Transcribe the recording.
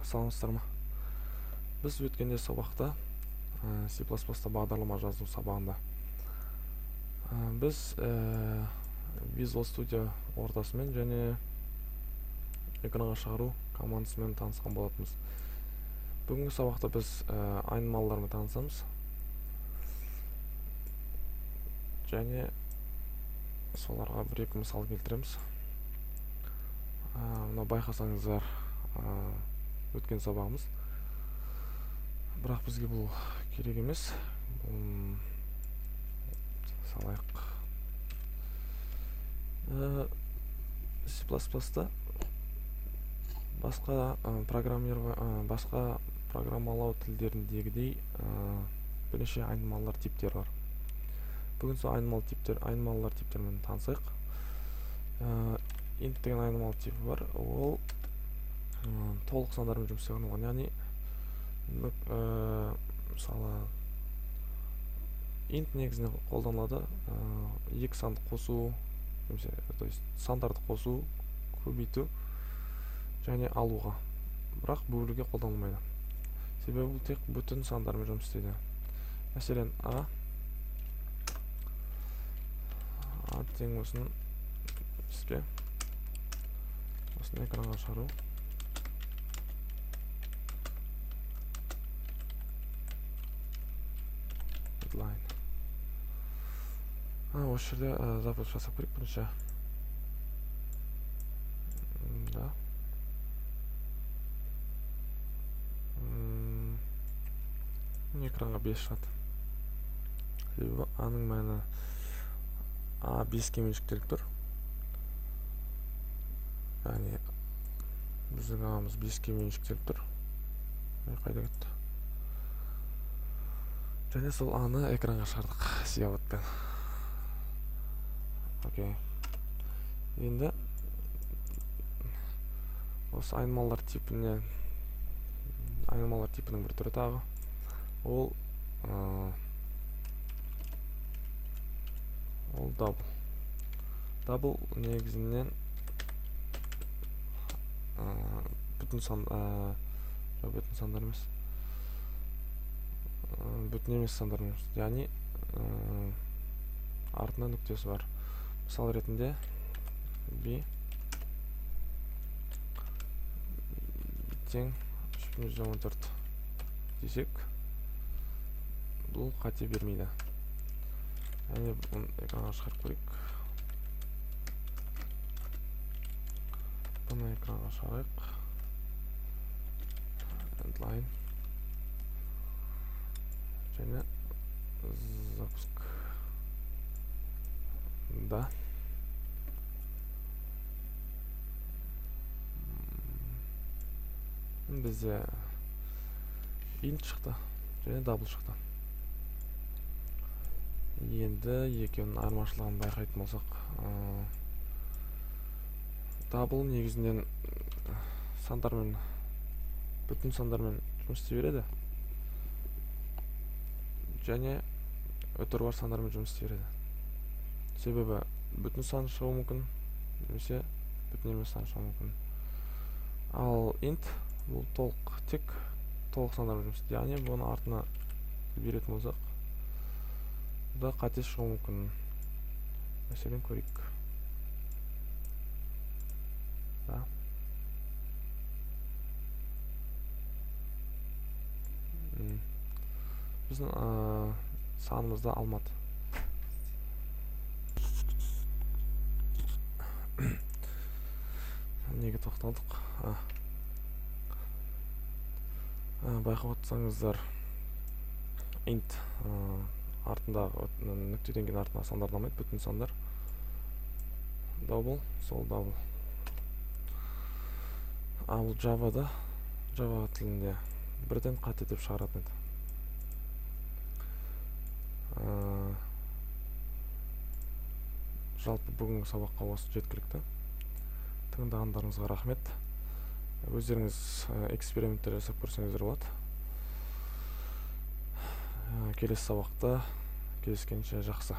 саламатсыздар ма? Біз өткенде сабақта C++-та бағдарлама жазу сабағында біз Visual Studio ортасымен және экранға шығару командасымен танысқан болатынбыз. Бүгінгі сабақта біз айнымалылармен танысамыз. Және соларға бір-екі мысал келтіреміз. Мына байқасаңыздар, өткен сабағымыз. Бірақ бізге бұл керек емес. Салайық. C++-та басқа программалау тілдеріндегідей бірнеше айнымалылар типтері бар. Бүгін сол айнымалылар типтермен танысайық. Int деген айнымалы типі бар. Ол толық сандармен жұмыс істеген оған. Яғни мысалы int негізінде қолданылады екі санды қосу, немесе сандарды қосу, көбейту және алуға. Бірақ бөлуге қолданылмайды. Себебі бұл тек бүтін сандармен жұмыс істейді. Мәселен, a тең осыны бізге осыны экранға шығару. Осы жерде запуск жасап көрейік бірінші. Да. Экранға 5 шығады. Себебі аның мәні A 5-ке меншіктеліп тұр. Яғни біздің ағамыз 5-ке меншіктеліп тұр. Қайда кетті? Және сол аны экранға шығардық сияватпен. Окей. Енді осы айнымалылар типінің бір түрі тағы. Ол double. Double негізінен бүтін сандар емес. Бүтін емес сандар емес. Яғни артында нүктесі бар. Мысал ретінде b тең 314 десек, бұл қате бермейді. Яғни бұны экранға шығарып көрейік. Бұны экранға шығарайық. Endline. Және запуск. Да. Бізде int шықты және double шықты. Енді екеуінің айырмашылығын байқайтын болсақ, double негізінен сандармен, бүтін сандармен жұмыс істей береді. Және өтірі бар сандармен жұмыс істей береді. Себебі бүтін сан шығуы мүмкін, немесе бүтін емес сан шығуы мүмкін. Ал int бұл тек толық сандармен жұмыс істейді. Яғни бұны артына беретін болсақ, бұда қате шығуы мүмкін. Мәселен көрейік. Да. Біздің санымызда алмады. Неге тоқталдық? Байқап отырсаңыздар, int артындағы нүктеден кейін артына сандар алмайды, бүтін сандар. Double, сол double. Ал Java тілінде бірден қате деп шығаратын еді. Жалпы бүгінгі сабаққа осы жеткілікті. Тыңдағандарыңызға рахмет. Өздеріңіз эксперименттер жасап көрсеңіздер болады. Келесі сабақта кездескенше жақсы.